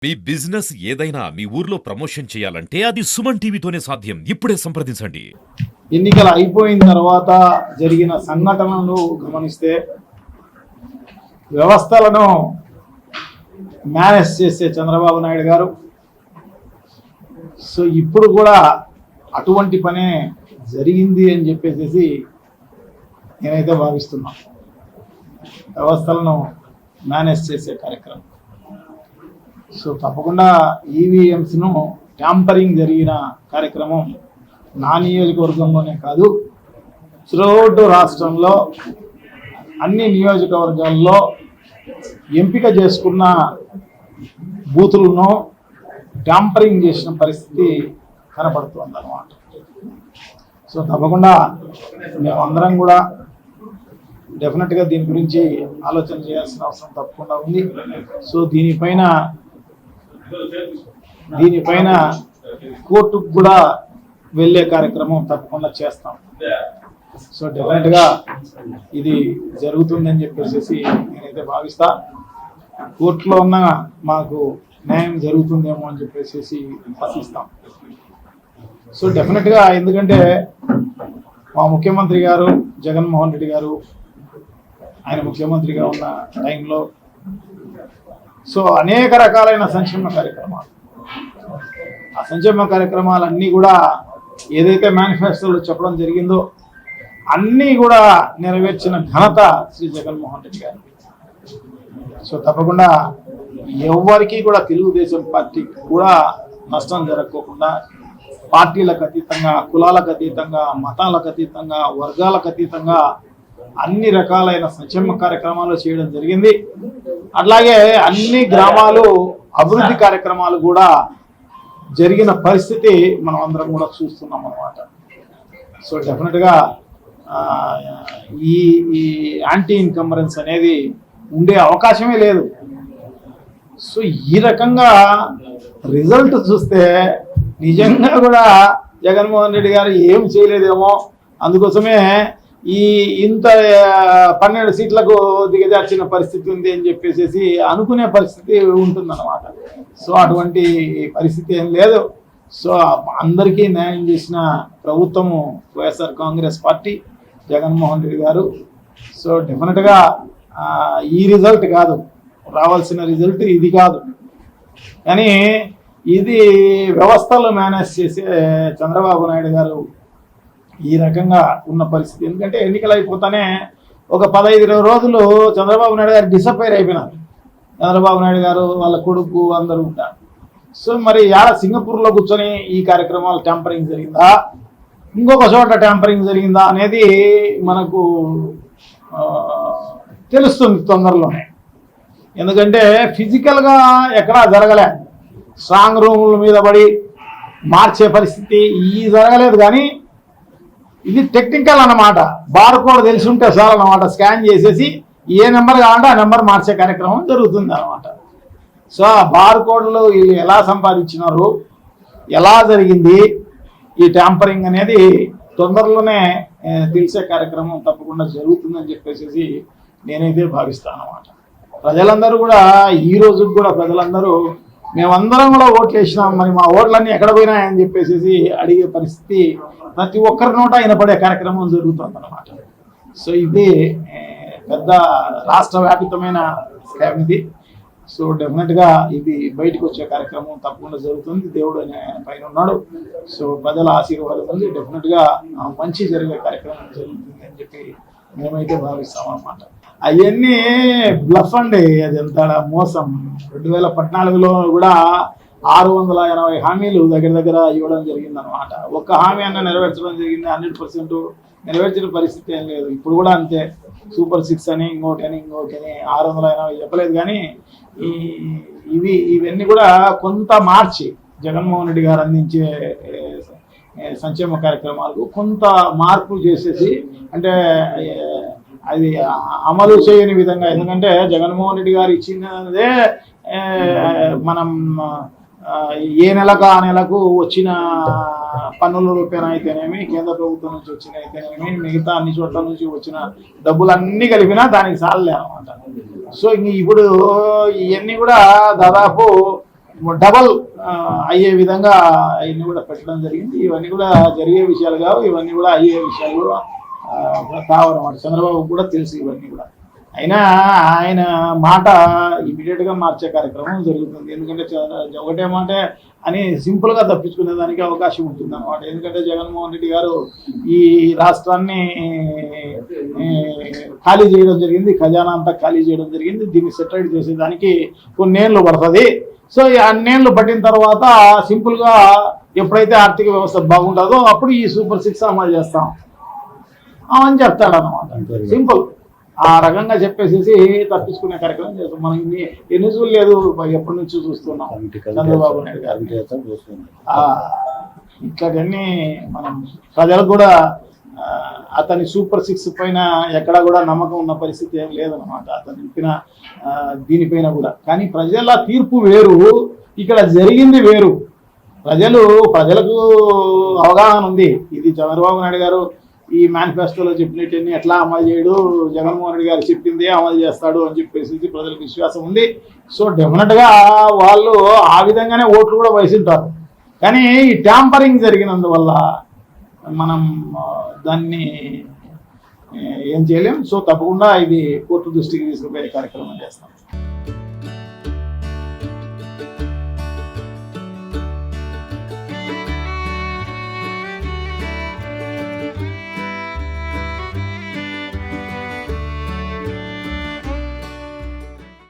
మీ business ఏదైనా మీ ఊర్లో promotion చేయాలంటే అది సుమన్ టీవీతోనే సాధ్యం. ఇప్పుడే సంప్రదించండి. ఎన్నికలు అయిపోయిన తర్వాత జరిగిన సంఘటనలు గమనిస్తే వ్యవస్థలను మేనేజ్ చేసే చంద్రబాబు నాయుడు గారు సో ఇప్పుడు కూడా అటువంటి పనే జరిగింది అని చెప్పేసి నేనైతే భావిస్తున్నా. వ్యవస్థలను మేనేజ్ చేసే కార్యక్రమం సో తప్పకుండా ఈవీఎంస్ను ట్యాంపరింగ్ జరిగిన కార్యక్రమం నా నియోజకవర్గంలోనే కాదు త్రూఅవుట్ రాష్ట్రంలో అన్ని నియోజకవర్గాల్లో ఎంపిక చేసుకున్న బూతులను ట్యాంపరింగ్ చేసిన పరిస్థితి కనపడుతుంది అన్నమాట. సో తప్పకుండా మేమందరం కూడా డెఫినెట్గా దీని గురించి ఆలోచన చేయాల్సిన అవసరం తప్పకుండా ఉంది. సో దీనిపైన కోర్టుకు కూడా వెళ్ళే కార్యక్రమం తప్పకుండా చేస్తాం. సో డెఫినెట్గా ఇది జరుగుతుందని చెప్పేసి నేనైతే భావిస్తా. కోర్టులో ఉన్న మాకు న్యాయం జరుగుతుందేమో అని చెప్పేసి ఆశిస్తాం. సో డెఫినెట్గా ఎందుకంటే మా ముఖ్యమంత్రి గారు జగన్మోహన్ రెడ్డి గారు ఆయన ముఖ్యమంత్రిగా ఉన్న టైంలో సో అనేక రకాలైన సంక్షేమ కార్యక్రమాలు ఆ సంక్షేమ కార్యక్రమాలన్నీ కూడా ఏదైతే మేనిఫెస్టోలో చెప్పడం జరిగిందో అన్నీ కూడా నెరవేర్చిన ఘనత శ్రీ జగన్మోహన్ రెడ్డి గారు. సో తప్పకుండా ఎవరికి కూడా తెలుగుదేశం పార్టీకి కూడా నష్టం జరగకోకుండా పార్టీలకు అతీతంగా కులాలకు అతీతంగా మతాలకు అతీతంగా వర్గాలకు అతీతంగా అన్ని రకాలైన సంక్షేమ కార్యక్రమాలు చేయడం జరిగింది. అట్లాగే అన్ని గ్రామాలు అభివృద్ధి కార్యక్రమాలు కూడా జరిగిన పరిస్థితి మనం అందరం కూడా చూస్తున్నాం అన్నమాట. సో డెఫినెట్గా ఈ యాంటీ ఇన్కంబరెన్స్ అనేది ఉండే అవకాశమే లేదు. సో ఈ రకంగా రిజల్ట్ చూస్తే నిజంగా కూడా జగన్మోహన్ రెడ్డి గారు ఏం చేయలేదేమో, అందుకోసమే ఇంత 12 సీట్లకు దిగజార్చిన పరిస్థితి ఉంది అని చెప్పేసి అనుకునే పరిస్థితి ఉంటుందన్నమాట. సో అటువంటి పరిస్థితి ఏం లేదు. సో అందరికీ న్యాయం చేసిన ప్రభుత్వము వైఎస్ఆర్ కాంగ్రెస్ పార్టీ జగన్మోహన్ రెడ్డి గారు. సో డెఫినెట్గా ఈ రిజల్ట్ కాదు, రావాల్సిన రిజల్ట్ ఇది కాదు, కానీ ఇది వ్యవస్థలు మేనేజ్ చేసే చంద్రబాబు నాయుడు గారు ఈ రకంగా ఉన్న పరిస్థితి. ఎందుకంటే ఎన్నికలు అయిపోతానే ఒక 15-20 రోజులు చంద్రబాబు నాయుడు గారు డిసప్పైర్ అయిపోయినారు. చంద్రబాబు నాయుడు గారు వాళ్ళ కొడుకు అందరూ ఉంటారు. సో మరి సింగపూర్లో కూర్చొని ఈ కార్యక్రమాలు ట్యాంపరింగ్ జరిగిందా, ఇంకొక చోట ట్యాంపరింగ్ జరిగిందా అనేది మనకు తెలుస్తుంది తొందరలోనే. ఎందుకంటే ఫిజికల్గా ఎక్కడా జరగలే, స్ట్రాంగ్ రూముల మీద పడి మార్చే పరిస్థితి ఈ జరగలేదు. కానీ ఇది టెక్నికల్ అన్నమాట. బార్ కోడ్ తెలిసి ఉంటే చాలు అన్నమాట. స్కాన్ చేసేసి ఏ నెంబర్ కావాలంటే ఆ నెంబర్ మార్చే కార్యక్రమం జరుగుతుంది అన్నమాట. సో ఆ బార్ కోడ్లు ఎలా సంపాదించినారు, ఎలా జరిగింది ఈ ట్యాంపరింగ్ అనేది తొందరలోనే తెలిసే కార్యక్రమం తప్పకుండా జరుగుతుందని చెప్పేసి నేనైతే భావిస్తాను అన్నమాట. ప్రజలందరూ కూడా ఈ రోజు కూడా ప్రజలందరూ మేమందరం కూడా ఓట్లు వేసినాం, మరి మా ఓట్లన్నీ ఎక్కడ పోయినాయని చెప్పేసి అడిగే పరిస్థితి ప్రతి ఒక్కరి నోట వినపడే కార్యక్రమం జరుగుతుంది అన్నమాట. సో ఇది పెద్ద రాష్ట్ర వ్యాపితమైన స్కామ్ ఇది. సో డెఫినెట్గా ఇది బయటకు వచ్చే కార్యక్రమం తప్పకుండా జరుగుతుంది. దేవుడు ఆయన పైన ఉన్నాడు. సో ప్రజల ఆశీర్వాదం ఉంది. డెఫినెట్గా మంచి జరిగే కార్యక్రమం జరుగుతుంది అని చెప్పి మేమైతే భావిస్తాం అన్నమాట. అవన్నీ బ్లఫ్ అండి, అది ఎంత మోసం. 2014లో కూడా 680 హామీలు దగ్గర ఇవ్వడం జరిగిందనమాట. ఒక్క హామీ అన్న నెరవేర్చడం జరిగింది. 100% నెరవేర్చిన పరిస్థితి ఏం లేదు. ఇప్పుడు కూడా అంతే, సూపర్ 6 అని ఇంకోటి అని 680 చెప్పలేదు. కానీ ఇవన్నీ కూడా కొంత మార్చి జగన్మోహన్ రెడ్డి గారు అందించే సంక్షేమ కార్యక్రమాలకు కొంత మార్పులు చేసేసి, అంటే అది అమలు చేయని విధంగా. ఎందుకంటే జగన్మోహన్ రెడ్డి గారు ఇచ్చినదే మనం ఏ నెలకు ఆ నెలకు వచ్చిన పన్నుల రూపేణ అయితేనేమి, కేంద్ర ప్రభుత్వం నుంచి వచ్చిన అయితేనేమి, మిగతా అన్ని చోట్ల నుంచి వచ్చిన డబ్బులన్నీ కలిపినా దానికి సాలలే అనమాట. సో ఇప్పుడు ఇవన్నీ కూడా దాదాపు డబల్ అయ్యే విధంగా ఇవన్నీ కూడా పెట్టడం జరిగింది. ఇవన్నీ కూడా జరిగే విషయాలు కావు, ఇవన్నీ కూడా అయ్యే విషయాలు కూడా కావన్నమాట. చంద్రబాబు కూడా తెలుసు ఇవన్నీ కూడా. అయినా ఆయన మాట ఇమీడియట్ గా మార్చే కార్యక్రమం జరుగుతుంది. ఎందుకంటే ఒకటే మాట అని సింపుల్ గా తప్పించుకునే దానికి అవకాశం ఉంటుంది అన్నమాట. ఎందుకంటే జగన్మోహన్ రెడ్డి గారు ఈ రాష్ట్రాన్ని ఖాళీ చేయడం జరిగింది, ఖజానా అంతా ఖాళీ చేయడం జరిగింది. దీన్ని సెటిల్ చేసేదానికి కొన్నేళ్ళు పడుతుంది. సో ఈ అన్నేళ్ళు పట్టిన తర్వాత సింపుల్ గా ఎప్పుడైతే ఆర్థిక వ్యవస్థ బాగుంటుందో అప్పుడు ఈ సూపర్ 6 అమలు చేస్తాం అని చెప్తాడు అన్నమాట. సింపుల్ ఆ రకంగా చెప్పేసి తప్పించుకునే కార్యక్రమం చేస్తాం. మనం ఎన్ని చూడలేదు, ఎప్పటి నుంచి చూస్తున్నాం చంద్రబాబు నాయుడు గారు. ఇట్లాంటివన్నీ మనం ప్రజలకు కూడా అతని సూపర్ 6 పైన ఎక్కడా కూడా నమ్మకం ఉన్న పరిస్థితి ఏం లేదనమాట. అతను చెప్పిన దీనిపైన కూడా. కానీ ప్రజల తీర్పు వేరు, ఇక్కడ జరిగింది వేరు. ప్రజలకు అవగాహన ఉంది. ఇది చంద్రబాబు నాయుడు గారు ఈ మేనిఫెస్టోలో చెప్పినట్టన్నీ ఎట్లా అమలు చేయడు, జగన్మోహన్ రెడ్డి గారు చెప్పిందే అమలు చేస్తాడు అని చెప్పేసి ప్రజలకు విశ్వాసం ఉంది. సో డెఫినెట్గా వాళ్ళు ఆ విధంగానే ఓట్లు కూడా వేసింటారు. కానీ ఈ ట్యాంపరింగ్ జరిగినందువల్ల మనం దాన్ని ఏం చేయలేం. సో తప్పకుండా ఇది కోర్టు దృష్టికి తీసుకుపోయే కార్యక్రమం చేస్తాం.